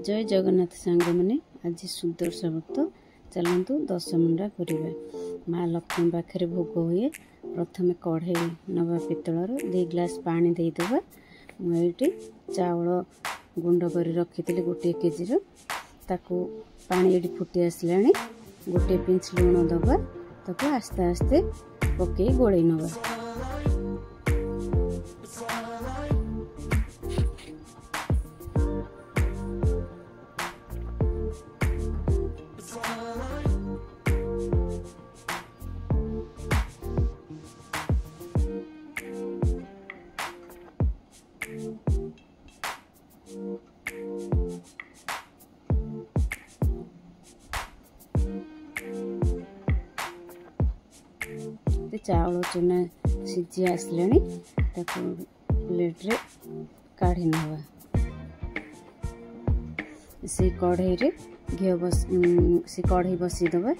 जय जगन्नाथ सांग मैंने आज सुदर्शन व्रत चलतु 10 मुंडा करिबा। माँ लक्ष्मी पाखे भोग हुए। प्रथम कढ़ई नवा पितलर 2 ग्लास पानी देदेबा। मुझे चाउल गुंड कर रखी गोटे केजी ताकू पानी ये फुटी आसला गोटे पिंच लुण दबा ताकू आस्ते आस्ते पकई गोल नवा। चाउल चूना सीझी आसले प्लेट रे काढ़ी नवा। से कढ़ई रे घी कढ़ई बसी दबा।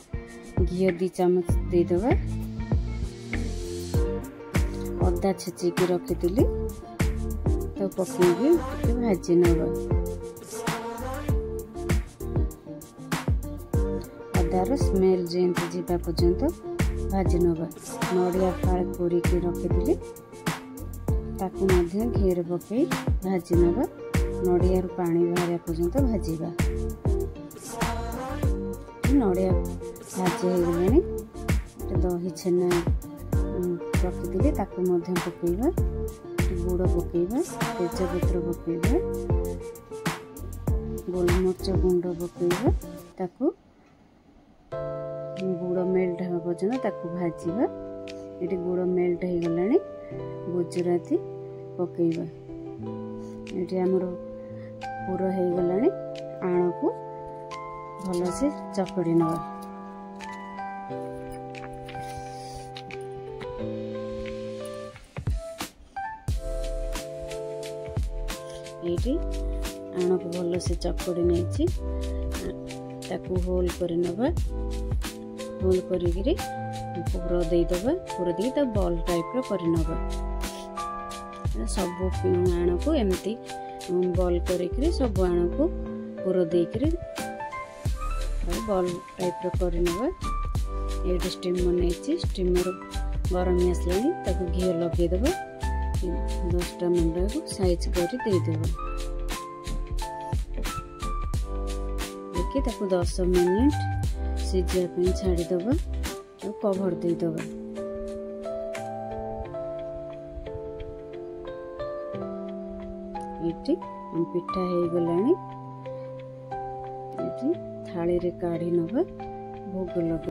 घी 2 चम्मच देदेबा। अदा छेचिकी रखी तो पकईकी भाजी नवा। अदार स्मेल जेमती जीवा पर्यंत भाजी नवा। नड़िया फाड़ कोड़ी रखी ताकू घी पकई भाजी नवा। नड़िया पानी बाहर पर्यंत भाजवा। नड़िया भाजी हो दही छेना रखी ताकू पकईवा। गुड़ पकईवा। तेजपत्र पकईवा। गोलमरिच गुंड पकईवा। ताकू गुड़ मेल्ट होगा पर्यटन ताकू भाजवा। ये गुड़ मेल्ट हो गला। गुजराती पकईवा। ये आमर पूरा हो गला। आण को भल से चकड़ी नवा। ये आण को भल से चकड़ी नहीं ताकू होल कर नवा। होल करी पूरा देदेबा। पूरा दे बॉल टाइप कर नवा। सब आण को एमती बॉल कर सब आण को पूरा देकर बॉल टाइप कर नवा। ये स्टीमर नहीं स्टीमर गरम आसला घी लगेदेबा। 10टा मुंडा को साइज कर देदेबा। देखिए 10 मिनिट सीझा छाड़ीदबा और कभर देदेबा। ये पिठा हो गला। थाली रे काढ़ी नवा। भोग लगा।